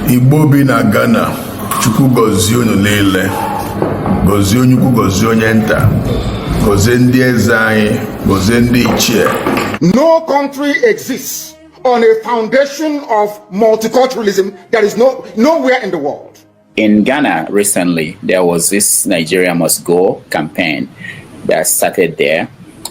Igbo bi na Ghana, Chukwu gozie unu niile, gozie onye ukwu, gozie onye nta, gozie ndị eze anyị, gozie ndị ichie. No country exists on a foundation of multiculturalism that is nowhere in the world. In Ghana recently, there was this Nigeria Must Go campaign that started there,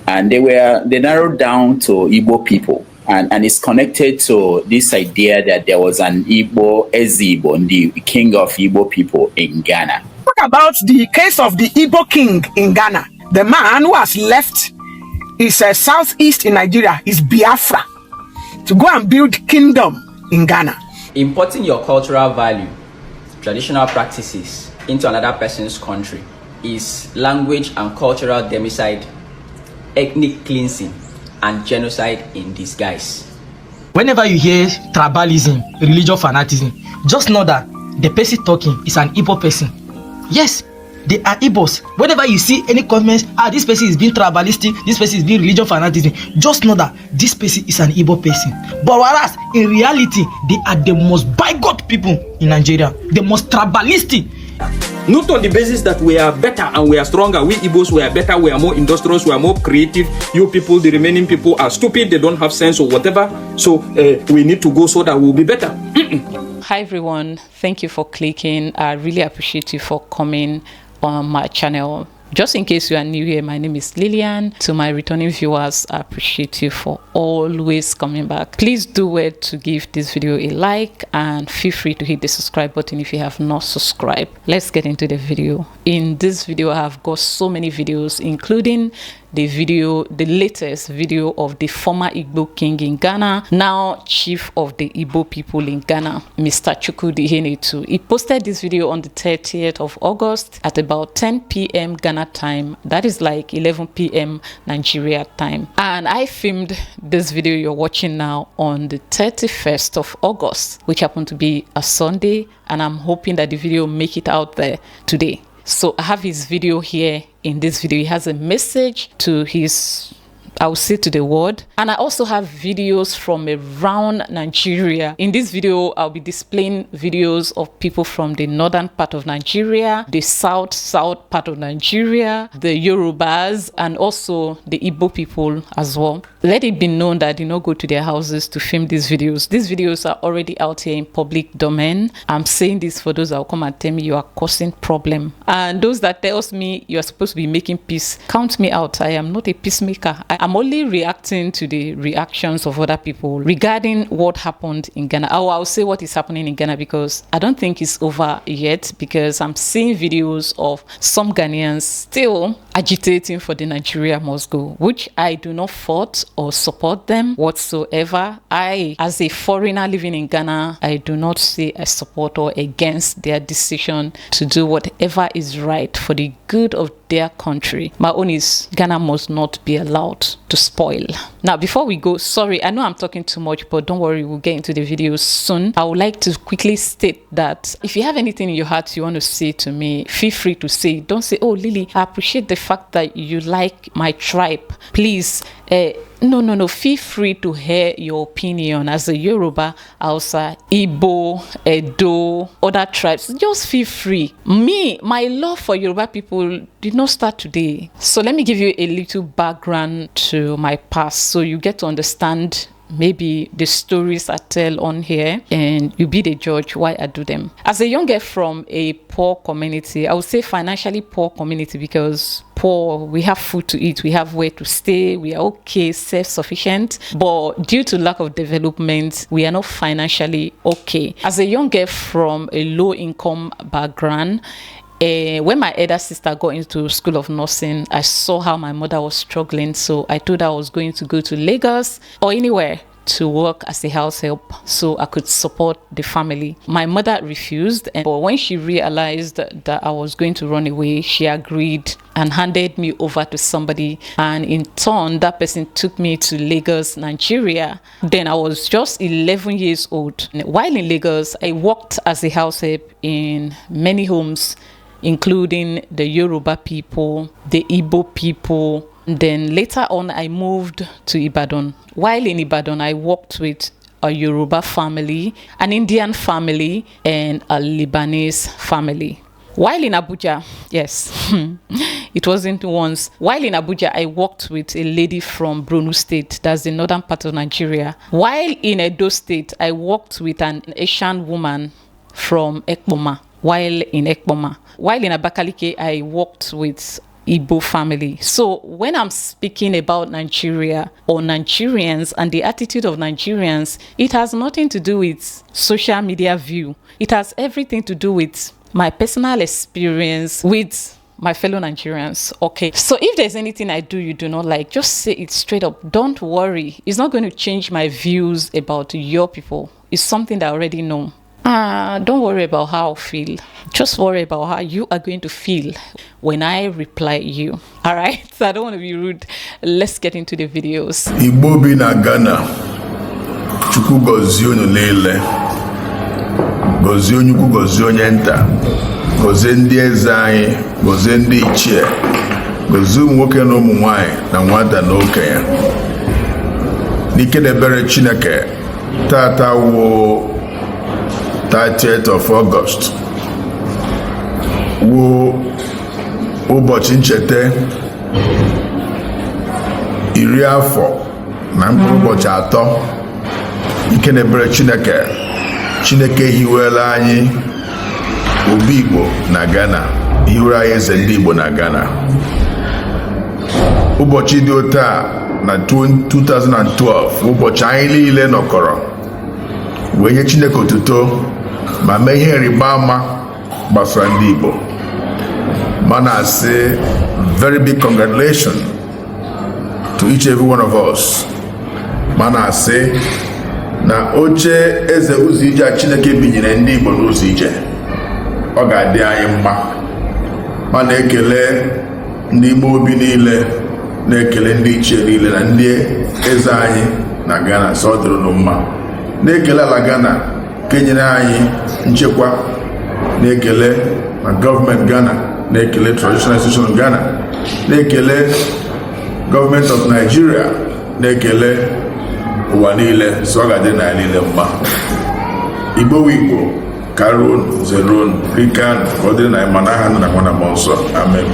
and they narrowed down to Igbo people. And it's connected to this idea that there was an Igbo, Ezigbo, the king of Igbo people in Ghana. Talk about the case of the Igbo king in Ghana. The man who has left his southeast in Nigeria, is Biafra, to go and build kingdom in Ghana. Importing your cultural value, traditional practices into another person's country is language and cultural democide, ethnic cleansing, and genocide in disguise. Whenever you hear tribalism, religious fanaticism, just know that the person talking is an Igbo person. Yes, they are Igbos. Whenever you see any comments, this person is being tribalistic, this person is being religious fanaticism, just know that this person is an Igbo person. But whereas in reality, they are the most bigot people in Nigeria, the most tribalistic. Not on the basis that we are better and we are stronger. We Igbos, we are better, we are more industrious, we are more creative. You people, the remaining people are stupid, they don't have sense or whatever. So we need to go so that we'll be better. Hi everyone, thank you for clicking. I really appreciate you for coming on my channel. Just in case you are new here, my name is Lillian. To my returning viewers, I appreciate you for always coming back. Please do well to give this video a like and feel free to hit the subscribe button if you have not subscribed. Let's get into the video. In this video, I have got so many videos, including the latest video of the former Igbo king in Ghana, now chief of the Igbo people in Ghana, Mr. Chukwudi Henetu. He posted this video on the 30th of August at about 10 p.m. Ghana time. That is like 11 p.m. Nigeria time. And I filmed this video you're watching now on the 31st of August, which happened to be a Sunday, and I'm hoping that the video will make it out there today. So I have his video here. In this video, he has a message to his, I will say, to the world. And I also have videos from around Nigeria. In this video, I'll be displaying videos of people from the northern part of Nigeria, the south part of Nigeria, the Yorubas, and also the Igbo people as well. Let it be known that I did not go to their houses to film these videos. These videos are already out here in public domain. I'm saying this for those that will come and tell me you are causing problem. And those that tells me you are supposed to be making peace, count me out. I am not a peacemaker. I'm only reacting to the reactions of other people regarding what happened in Ghana. I'll say what is happening in Ghana because I don't think it's over yet, because I'm seeing videos of some Ghanaians still agitating for the Nigeria Must Go, which I do not fault or support them whatsoever. I, as a foreigner living in Ghana, I do not say I support or against their decision to do whatever is right for the good of their country. My own is Ghana must not be allowed to spoil. Now, before we go, sorry, I know I'm talking too much, but don't worry, we'll get into the video soon. I would like to quickly state that if you have anything in your heart you want to say to me, feel free to say. Don't say, oh Lily, I appreciate the fact that you like my tribe. Please, no, feel free to hear your opinion as a Yoruba, Hausa, Igbo, Edo, other tribes. Just feel free. My love for Yoruba people did not start today. So let me give you a little background to my past so you get to understand maybe the stories I tell on here, and you be the judge why I do them. As a young girl from a poor community, I would say financially poor community, because poor, we have food to eat, we have where to stay, we are okay, self-sufficient, but due to lack of development, we are not financially okay. As a young girl from a low-income background, when my elder sister got into school of nursing, I saw how my mother was struggling. So I told her I was going to go to Lagos or anywhere to work as a house help so I could support the family. My mother refused, but when she realized that I was going to run away, she agreed and handed me over to somebody, and in turn that person took me to Lagos, Nigeria. Then I was just 11 years old. While in Lagos, I worked as a house help in many homes, including the Yoruba people, the Igbo people. Then later on, I moved to Ibadan. While in Ibadan, I worked with a Yoruba family, an Indian family, and a Lebanese family. While in Abuja, yes, it wasn't once. While in Abuja, I worked with a lady from Borno State, that's the northern part of Nigeria. While in Edo State, I worked with an Asian woman from Ekpoma. While in Abakaliki, I worked with Igbo family. So when I'm speaking about Nigeria or Nigerians and the attitude of Nigerians, it has nothing to do with social media view. It has everything to do with my personal experience with my fellow Nigerians. Okay, so if there's anything I do you do not like, just say it straight up. Don't worry, it's not going to change my views about your people. It's something that I already know. Don't worry about how I feel. Just worry about how you are going to feel when I reply you. All right, so I don't want to be rude. Let's get into the videos. Igbo bi na Ghana, Chukwu gozie unu niile, gozie onye ukwu, gozie onye nta, gozie ndị eze anyị, gozie ndị ichie, gozie ụmụ nwoke na ụmụ nwanyị na nwata na okenye. N'ike na ebere Chineke, tata wo 30th of August wo ụbọchị ncheta 10 afọ na mkpụrụ ụbọchị 3 ike na ebere Chineke hiwela anyị obi Igbo na Ghana, hiwere anyị eze ndị Igbo na Ghana. Ụbọchị dị otu a na 2012 ụbọchị anyị niile nọkọrọ wee nye Chineke otuto ma mee ihe ịrịba ama gbasara ndị Igbo. Mana asị very big congratulations to each every one of us. Mana asị na oche eze ụzọ ije a Chineke binyere ndị Igbo n'ụzọ ije, ọ ga-adị anyị mma. Ma na-ekele ndị Igbo obi niile, na-ekele ndị ichie niile na ndị eze anyị na Ghana, so ọ dịrị mma. Na-ekele ala Ghana nke nyere anyị nchekwa, na-ekele na gọọmenti Ghana, na-ekele traditional institution Ghana, na-ekele gọọmenti of Nigeria, na-ekele ụwa niile, so ọ ga-adị na niile mma. Igbo wu Igbo, Karun, Zerun, Rikan, ka ọ dịrị na ịma n'aha Nna na Nwa na Mmụọ Nsọ. Amen.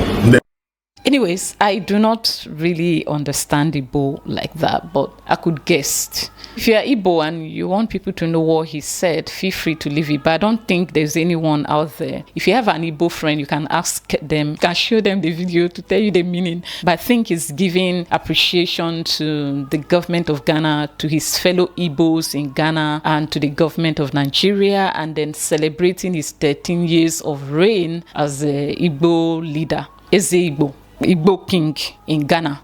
Anyways, I do not really understand Igbo like that, but I could guess. If you are Igbo and you want people to know what he said, feel free to leave it. But I don't think there's anyone out there. If you have an Igbo friend, you can ask them, you can show them the video to tell you the meaning. But I think it's giving appreciation to the government of Ghana, to his fellow Igbos in Ghana, and to the government of Nigeria, and then celebrating his 13 years of reign as a Igbo leader. Eze Igbo king in Ghana.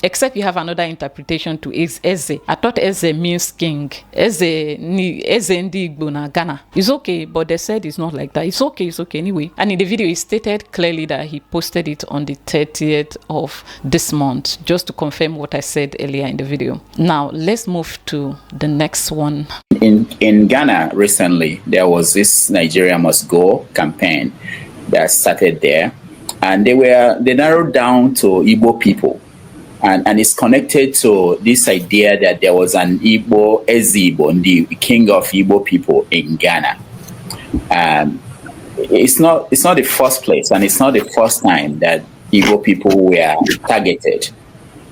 Except you have another interpretation to Eze. I thought Eze means king. Eze ndi Igbo na Ghana. It's okay, but they said it's not like that. It's okay anyway. And in the video, he stated clearly that he posted it on the 30th of this month, just to confirm what I said earlier in the video. Now, let's move to the next one. In Ghana recently, there was this Nigeria Must Go campaign that started there. And they narrowed down to Igbo people. And it's connected to this idea that there was an Igbo, Ezigbo, the king of Igbo people in Ghana. It's not the first place, and it's not the first time that Igbo people were targeted.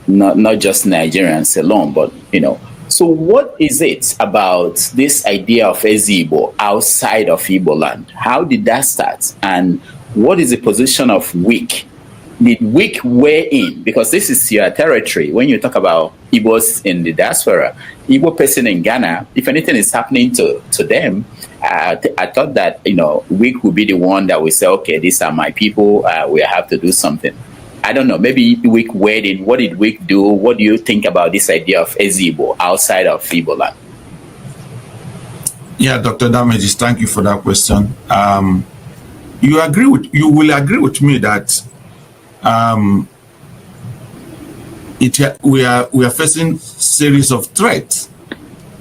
Not just Nigerians alone, but, So what is it about this idea of Ezigbo outside of Igbo land? How did that start? And what is the position of WIC? Did WIC weigh in? Because this is your territory. When you talk about Igbos in the diaspora, Igbo person in Ghana, if anything is happening to them, I thought that, WIC would be the one that will say, okay, these are my people, we have to do something. I don't know, maybe WIC weighed in. What did WIC do? What do you think about this idea of Ezigbo outside of Igbo land? Yeah, Dr. Damages, thank you for that question. You will agree with me that we are facing series of threats,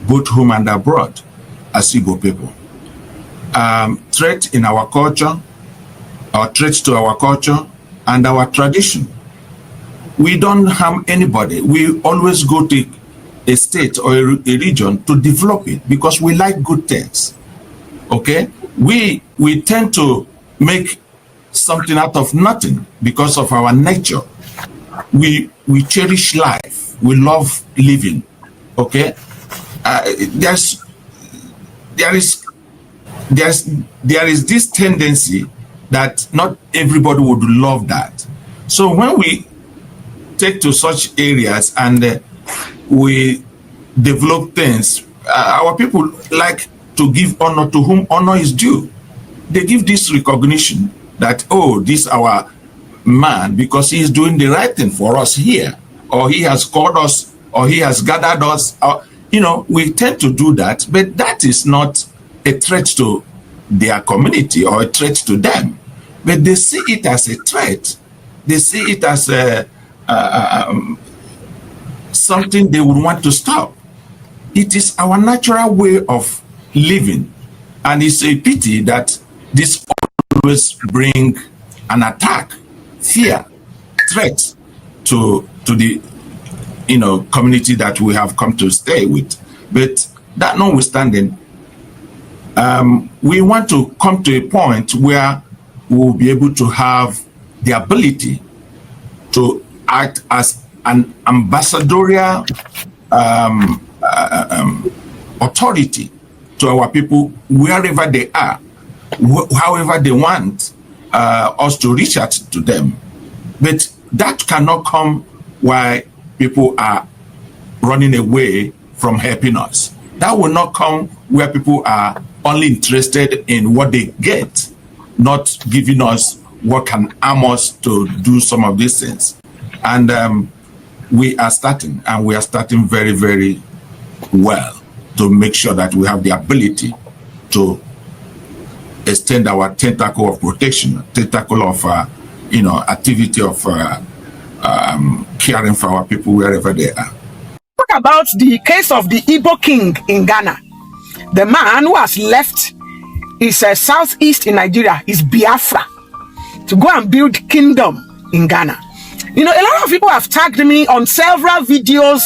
both home and abroad, as Igbo people. Threat in our culture, or threats to our culture and our tradition. We don't harm anybody. We always go to a state or a region to develop it because we like good things. Okay, we tend to make something out of nothing because of our nature. We cherish life. We love living. Okay, there is this tendency that not everybody would love that. So when we take to such areas and we develop things, our people like to give honor to whom honor is due. They give this recognition that, oh, this our man because he is doing the right thing for us here, or he has called us, or he has gathered us. We tend to do that, but that is not a threat to their community or a threat to them. But they see it as a threat. They see it as something they would want to stop. It is our natural way of living, and it's a pity that this always bring an attack, fear, threat to the community that we have come to stay with. But that notwithstanding, we want to come to a point where we will be able to have the ability to act as an ambassadorial authority to our people wherever they are, however they want us to reach out to them. But that cannot come while people are running away from helping us. That will not come where people are only interested in what they get, not giving us what can arm us to do some of these things. And we are starting very, very well to make sure that we have the ability to extend our tentacle of protection, tentacle of activity of caring for our people wherever they are. Talk about the case of the Igbo king in Ghana. The man who has left his southeast in Nigeria, is Biafra, to go and build kingdom in Ghana. A lot of people have tagged me on several videos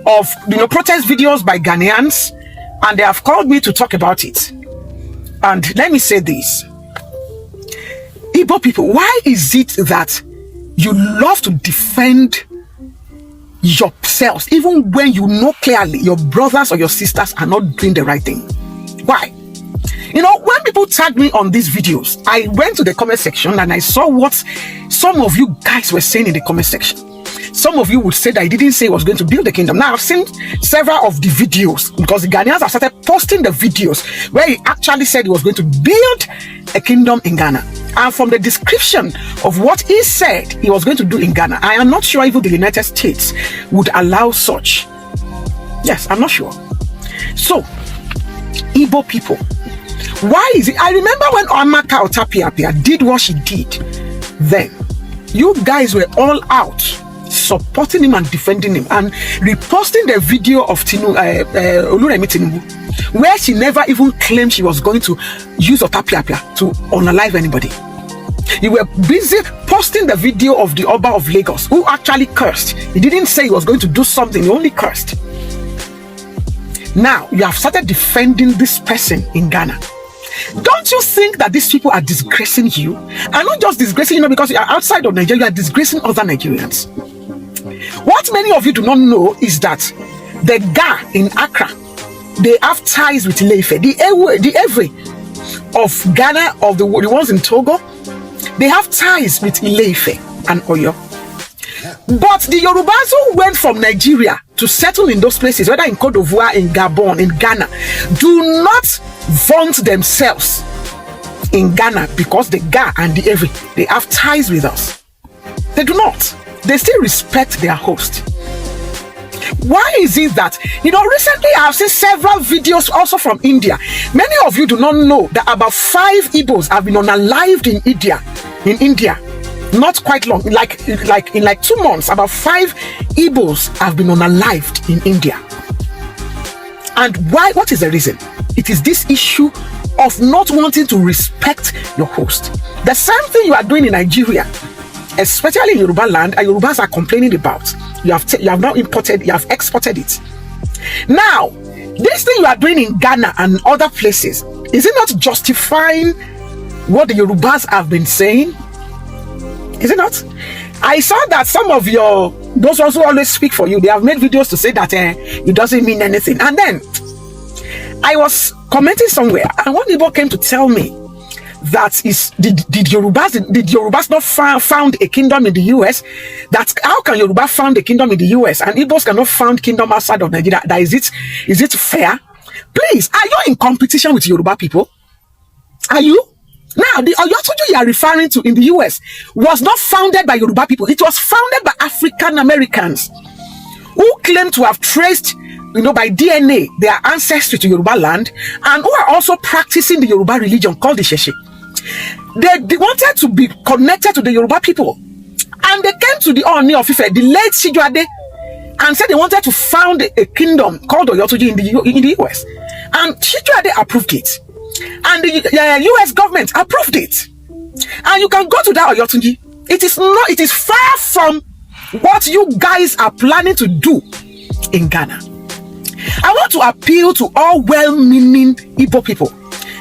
of protest videos by Ghanaians, and they have called me to talk about it. And let me say this, Igbo people, why is it that you love to defend yourselves even when you know clearly your brothers or your sisters are not doing the right thing? Why? When people tag me on these videos, I went to the comment section and I saw what some of you guys were saying in the comment section. Some of you would say that he didn't say he was going to build the kingdom. Now, I've seen several of the videos because the Ghanaians have started posting the videos where he actually said he was going to build a kingdom in Ghana. And from the description of what he said he was going to do in Ghana, I am not sure even the United States would allow such. Yes, I'm not sure. So, Igbo people, why is it? I remember when Amaka Otapiapia did what she did, then you guys were all out supporting him and defending him and reposting the video of Oluremi Tinubu, where she never even claimed she was going to use Otapiapia to unalive anybody. You were busy posting the video of the Oba of Lagos, who actually cursed. He didn't say he was going to do something, he only cursed. Now, you have started defending this person in Ghana. Don't you think that these people are disgracing you? And not just disgracing you because you are outside of Nigeria, you are disgracing other Nigerians. What many of you do not know is that the Ga in Accra, they have ties with Ileife. The Ewe of Ghana, of the ones in Togo, they have ties with Ileife and Oyo. But the Yorubas who went from Nigeria to settle in those places, whether in Cote d'Ivoire, in Gabon, in Ghana, do not vaunt themselves in Ghana because the Ga and the Ewe, they have ties with us. They do not. They still respect their host. Why is it that, recently I have seen several videos also from India. Many of you do not know that about 5 Igbos have been unalived in India. Not quite long, like in 2 months, about 5 Igbos have been unalived in India. And why? What is the reason? It is this issue of not wanting to respect your host. The same thing you are doing in Nigeria, especially in Yoruba land, and Yorubas are complaining about. You have now imported, you have exported it. Now, this thing you are doing in Ghana and other places, is it not justifying what the Yorubas have been saying? Is it not? I saw that some of those ones who always speak for you, they have made videos to say that it doesn't mean anything. And then I was commenting somewhere, and one Igbo came to tell me that did Yorubas not found a kingdom in the US? That how can Yoruba found a kingdom in the US and Igbos cannot found kingdom outside of Nigeria? That is it fair? Please, are you in competition with Yoruba people? Are you? Now, the Oyotunju you are referring to in the US was not founded by Yoruba people. It was founded by African Americans who claim to have traced, by DNA, their ancestry to Yoruba land, and who are also practicing the Yoruba religion called the Sheshe. They wanted to be connected to the Yoruba people, and they came to the Ooni of Ife, the late Sijuade, and said they wanted to found a kingdom called Oyotunju in the US, and Sijuade approved it. And the US government approved it. And you can go to that Oyotunji. It is far from what you guys are planning to do in Ghana. I want to appeal to all well-meaning Igbo people,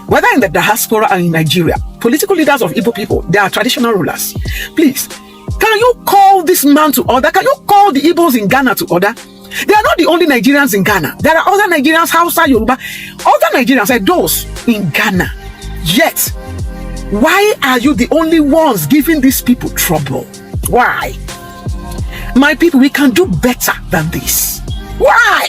whether in the diaspora and in Nigeria, political leaders of Igbo people, they are traditional rulers. Please, can you call this man to order? Can you call the Igbos in Ghana to order? They are not the only Nigerians in Ghana. There are other Nigerians, Hausa, Yoruba, other Nigerians like those in Ghana. Yet, why are you the only ones giving these people trouble? Why? My people, we can do better than this. Why?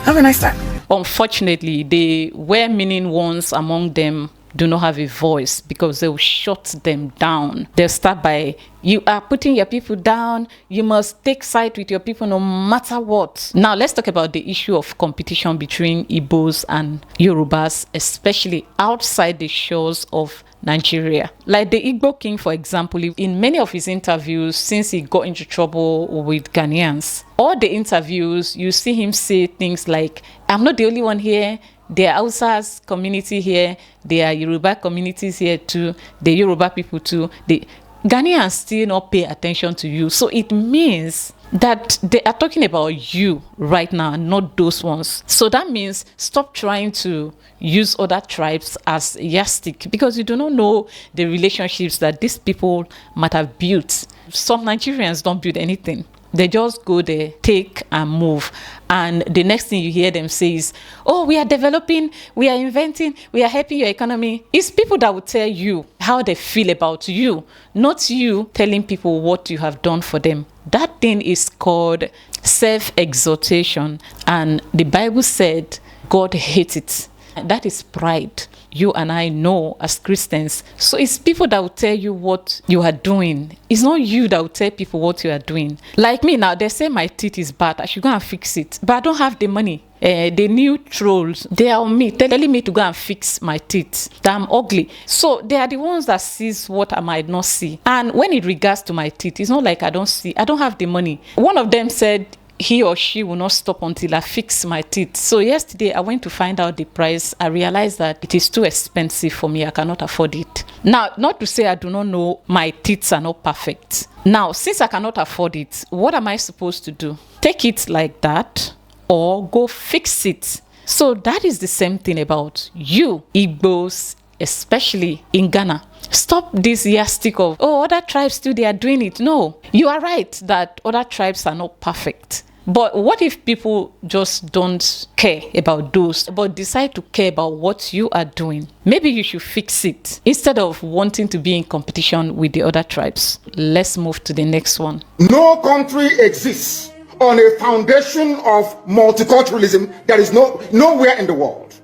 Have a nice time. Unfortunately, the well-meaning ones among them do not have a voice because they will shut them down. They'll start by, you are putting your people down, you must take side with your people no matter what. Now let's talk about the issue of competition between Igbos and Yorubas, especially outside the shores of Nigeria. Like the Igbo king, for example, in many of his interviews since he got into trouble with Ghanaians, all the interviews you see him say things like, I'm not the only one here, there are Hausa's community here, there are Yoruba communities here too, the Yoruba people too. The Ghanaians still not pay attention to you. So it means that they are talking about you right now, not those ones. So that means stop trying to use other tribes as yardstick because you do not know the relationships that these people might have built. Some Nigerians don't build anything. They just go there, take and move. And the next thing you hear them say is, oh, we are developing, we are inventing, we are helping your economy. It's people that will tell you how they feel about you, not you telling people what you have done for them. That thing is called self-exaltation. And the Bible said God hates it. That is pride. You and I know as Christians. So it's people that will tell you what you are doing. It's not you that will tell people what you are doing. Like me now, they say my teeth is bad. I should go and fix it. But I don't have the money. The new trolls, they are on me, telling me to go and fix my teeth, that I'm ugly. So they are the ones that sees what I might not see. And when it regards to my teeth, it's not like I don't see. I don't have the money. One of them said, he or she will not stop until I fix my teeth. So yesterday I went to find out the price. I realized that it is too expensive for me. I cannot afford it. Now, not to say I do not know my teeth are not perfect. Now, since I cannot afford it, what am I supposed to do? Take it like that or go fix it? So that is the same thing about you, Igbos, especially in Ghana. Stop this yardstick of, oh, other tribes too, they are doing it. No, you are right that other tribes are not perfect. But what if people just don't care about those, but decide to care about what you are doing? Maybe you should fix it instead of wanting to be in competition with the other tribes. Let's move to the next one. No country exists on a foundation of multiculturalism that is nowhere in the world.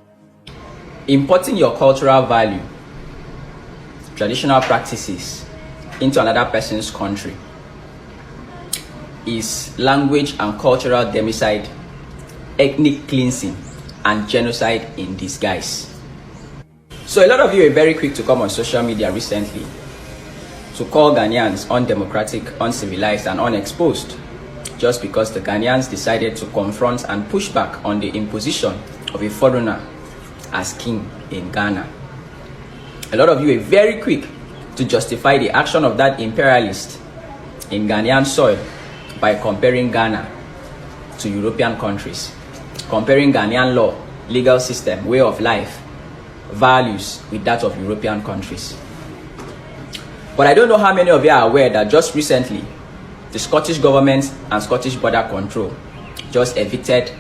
Importing your cultural value, traditional practices into another person's country is language and cultural democide, ethnic cleansing, and genocide in disguise. So a lot of you are very quick to come on social media recently to call Ghanaians undemocratic, uncivilized, and unexposed just because the Ghanaians decided to confront and push back on the imposition of a foreigner as king in Ghana. A lot of you are very quick to justify the action of that imperialist in Ghanaian soil by comparing Ghana to European countries, comparing Ghanaian law, legal system, way of life, values with that of European countries. But I don't know how many of you are aware that just recently, the Scottish government and Scottish Border Control just evicted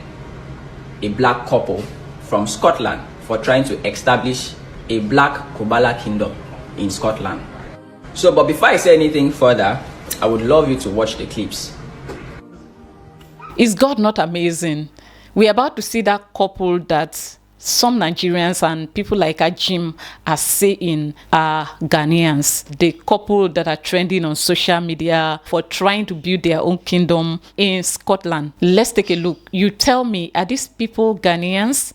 a black couple from Scotland for trying to establish a black Kubala kingdom in Scotland. So, but before I say anything further, I would love you to watch the clips. Is God not amazing? We're about to see that couple that some Nigerians and people like Ajim are saying are Ghanaians. The couple that are trending on social media for trying to build their own kingdom in Scotland. Let's take a look. You tell me, are these people Ghanaians?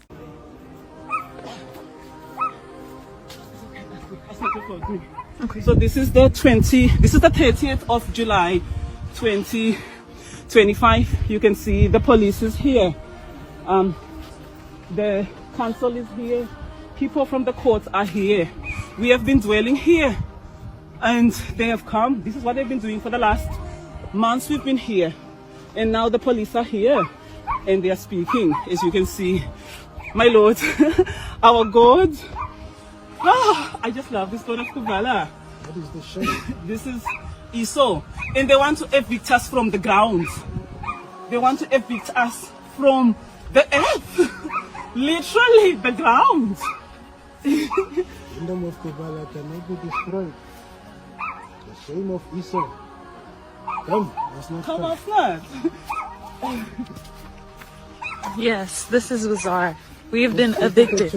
Okay. So this is the 30th of July 2025. You can see the police is here. The council is here. People from the courts are here. We have been dwelling here and they have come. This is what they've been doing for the last months we've been here. And now the police are here and they are speaking. As you can see, my Lord, our God. Oh, I just love this God of Kubala. What is the shape? This is Iso. And they want to evict us from the ground. They want to evict us from the earth. Literally, the ground. The kingdom of Kubala cannot be destroyed. The shame of Esau. Come, let's not Come stop. off that. Yes, this is bizarre. We've been evicted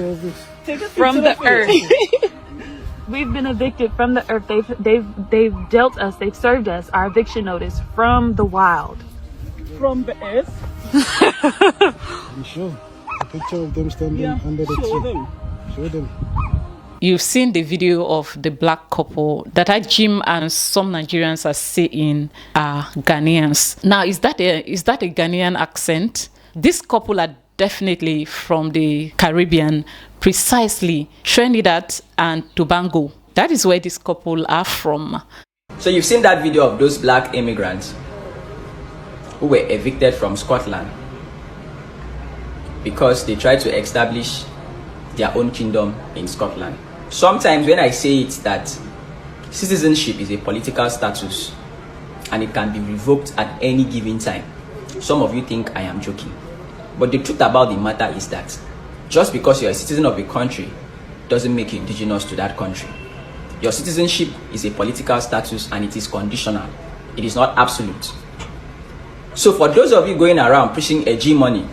Take a from picture the of earth. it. We've been evicted from the earth. They've dealt us. They've served us our eviction notice from the wild. From the earth. You sure? A picture of them standing under the show tree. them. Show them. You've seen the video of the black couple that Ajim and some Nigerians are saying are Ghanaians. Now, is that a Ghanaian accent? This couple are definitely from the Caribbean, precisely Trinidad and Tobago. That is where this couple are from. So you've seen that video of those black immigrants who were evicted from Scotland because they tried to establish their own kingdom in Scotland. Sometimes when I say it that citizenship is a political status and it can be revoked at any given time, some of you think I am joking. But the truth about the matter is that just because you're a citizen of a country doesn't make you indigenous to that country. Your citizenship is a political status and it is conditional. It is not absolute. So for those of you going around pushing hegemony,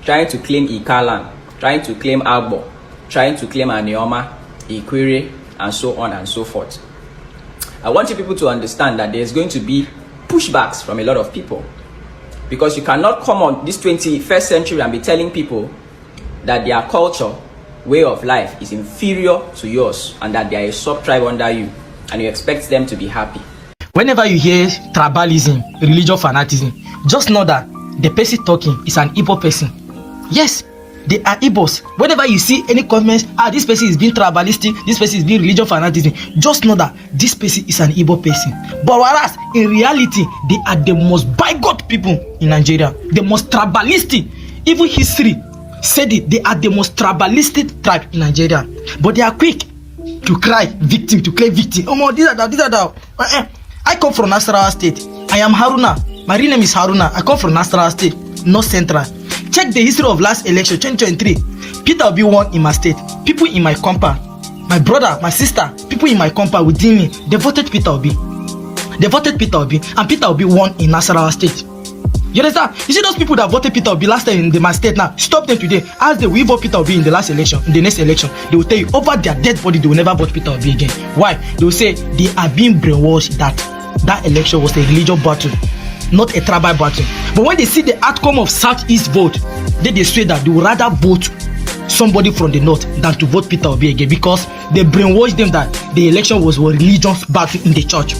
trying to claim Ikalan, trying to claim Agbo, trying to claim Anioma, Ikwere, and so on and so forth, I want you people to understand that there's going to be pushbacks from a lot of people. Because you cannot come on this 21st century and be telling people that their culture, way of life is inferior to yours and that they are a sub-tribe under you and you expect them to be happy. Whenever you hear tribalism, religious fanaticism, just know that the person talking is an Igbo person. Yes, they are Igbos. Whenever you see any comments, this person is being tribalistic, this person is being religious fanaticism, just know that this person is an Igbo person. But whereas in reality, they are the most bigot people in Nigeria, the most tribalistic. Even history said it, they are the most tribalistic tribe in Nigeria. But they are quick to cry victim, to claim victim. Oh, these are that. I come from Nasarawa State. I am Haruna. My real name is Haruna. I come from Nasarawa State, North Central. Check the history of last election, 2023. Peter Obi won in my state. People in my compound, my brother, my sister, people in my compound within me, they voted Peter Obi. They voted Peter Obi, and Peter Obi won in Nasarawa State. You understand? You see those people that voted Peter Obi last time in my state now, stop them today. As they will vote Peter Obi in the last election, in the next election, they will tell you over their dead body, they will never vote Peter Obi again. Why? They will say they are being brainwashed that election was a religious battle, not a tribal battle. But when they see the outcome of Southeast vote, they say that they would rather vote somebody from the north than to vote Peter Obi again, because they brainwashed them that the election was a religious battle in the church.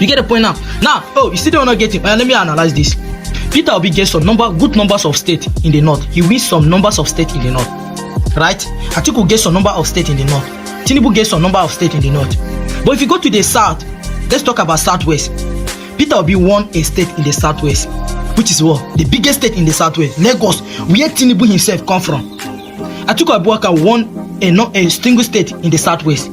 You get the point now? Now, you still don't get it. Let me analyze this. Peter Obi gets some good numbers of states in the north. He wins some numbers of states in the north, right? Atiku gets some number of states in the north. Tinubu gets some number of states in the north. But if you go to the south, let's talk about southwest. Peter Obi won a state in the southwest. which is what? The biggest state in the southwest, Lagos, where Tinubu himself come from. Atiku Abubakar won a single state in the southwest,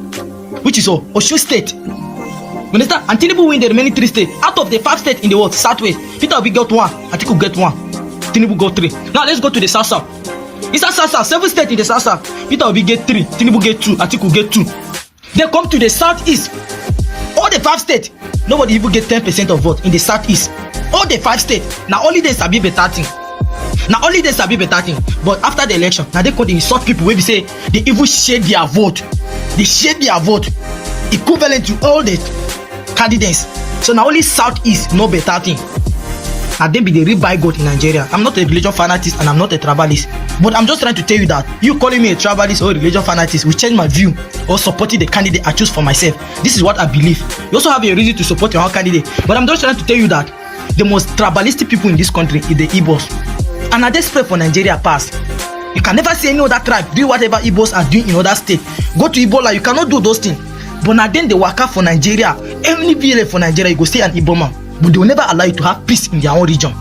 which is what? Osun State. You understand? And Tinubu win the remaining 3 states. Out of the 5 states in the world, southwest, Peter Obi got 1, Atiku get 1, Tinubu got 3. Now let's go to the south. Inside south, 7 states in the south. Peter Obi get 3, Tinubu get 2, Atiku get 2. They come to the southeast. All the 5 states, nobody even get 10% of vote in the southeast. All the 5 states. Now only they sabi better thing. But after the election, now they call the insult people where we say they even share their vote. They share their vote equivalent to all the candidates. So now only southeast no better thing. And then be the real by God in Nigeria. I'm not a religion fanatist and I'm not a tribalist. But I'm just trying to tell you that you calling me a tribalist or a religion fanatist will change my view or supporting the candidate I choose for myself. This is what I believe. You also have a reason to support your own candidate. But I'm just trying to tell you that the most tribalistic people in this country is the Igbos. And I desperate for Nigeria pass. You can never see any other tribe do whatever Igbos are doing in other states. Go to Ebola, you cannot do those things. But now then they work out for Nigeria. Any village for Nigeria, you go stay an Igbo man. But they will never allow you to have peace in their own region.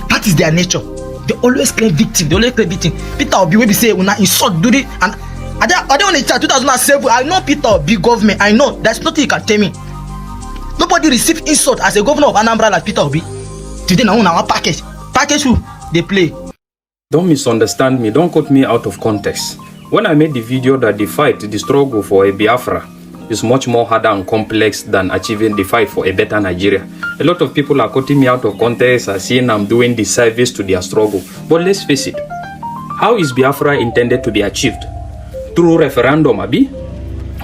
That is their nature. They always claim victim. Peter Obi will be say when I insult do it. And I don't want to tell 2007. I know Peter Obi government. I know there's nothing you can tell me. Nobody received insult as a governor of Anambra like Peter Obi. Today now our package who they play. Don't misunderstand me. Don't cut me out of context. When I made the video that the fight, the struggle for a Biafra is much more harder and complex than achieving the fight for a better Nigeria. A lot of people are cutting me out of context and saying I'm doing disservice to their struggle. But let's face it, how is Biafra intended to be achieved? Through referendum, Abi?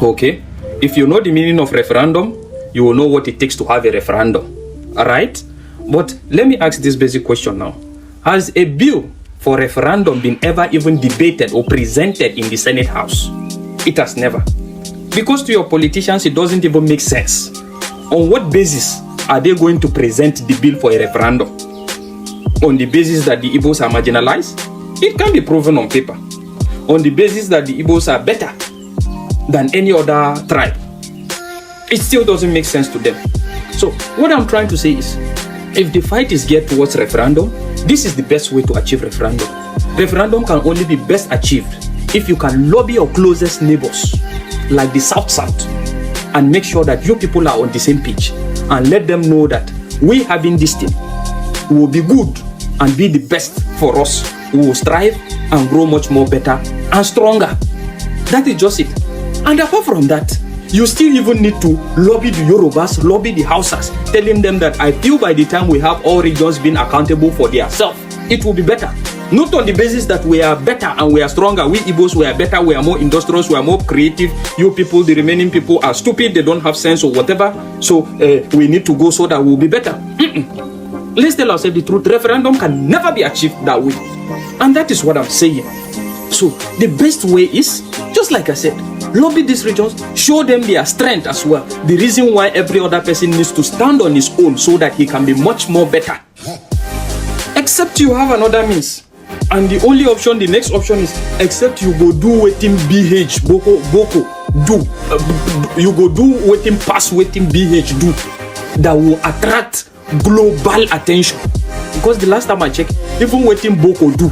Okay. If you know the meaning of referendum, you will know what it takes to have a referendum. Alright? But let me ask this basic question now. Has a bill for referendum been ever even debated or presented in the Senate House? It has never. Because to your politicians, it doesn't even make sense. On what basis are they going to present the bill for a referendum? On the basis that the Igbos are marginalized? It can be proven on paper. On the basis that the Igbos are better than any other tribe? It still doesn't make sense to them. So what I'm trying to say is, if the fight is geared towards referendum, this is the best way to achieve referendum. Referendum can only be best achieved if you can lobby your closest neighbors, like the South, and make sure that you people are on the same page and let them know that we having this thing will be good and be the best for us. We will strive and grow much more better and stronger. That is just it. And apart from that, you still even need to lobby the Yorubas, lobby the Hausas, telling them that I feel by the time we have all regions being accountable for themselves, it will be better. Not on the basis that we are better and we are stronger. We Igbos, we are better, we are more industrious, we are more creative. You people, the remaining people are stupid, they don't have sense or whatever. So we need to go so that we'll be better. Let's tell ourselves the truth. Referendum can never be achieved that way. And that is what I'm saying. So the best way is, just like I said, lobby these regions, show them their strength as well. The reason why every other person needs to stand on his own so that he can be much more better. Except you have another means. And the only option, the next option is, except you go do waiting BH, Boko, do. You go do waiting pass, waiting BH, do. That will attract global attention. Because the last time I checked, even waiting Boko do,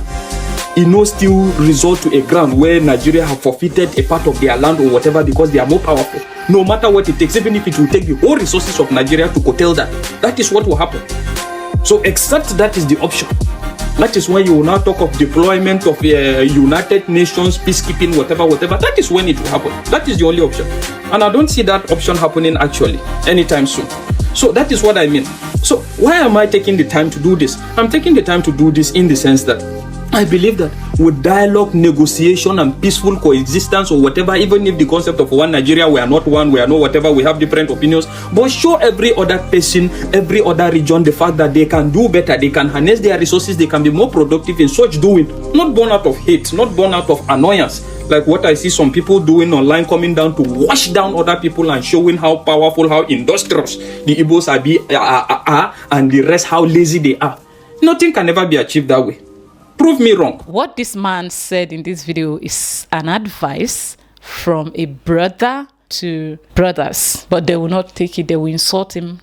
it no still result to a ground where Nigeria have forfeited a part of their land or whatever because they are more powerful. No matter what it takes, even if it will take the whole resources of Nigeria to curtail that, that is what will happen. So except that is the option. That is when you will now talk of deployment of United Nations, peacekeeping, whatever. That is when it will happen. That is the only option. And I don't see that option happening actually anytime soon. So that is what I mean. So why am I taking the time to do this? I'm taking the time to do this in the sense that I believe that with dialogue, negotiation, and peaceful coexistence or whatever, even if the concept of one Nigeria, we are not one, we are no whatever, we have different opinions, but show every other person, every other region the fact that they can do better, they can harness their resources, they can be more productive in such doing, not born out of hate, not born out of annoyance, like what I see some people doing online, coming down to wash down other people and showing how powerful, how industrious the Igbos are and the rest how lazy they are. Nothing can ever be achieved that way. Prove me wrong. What this man said in this video is an advice from a brother to brothers, but they will not take it. They will insult him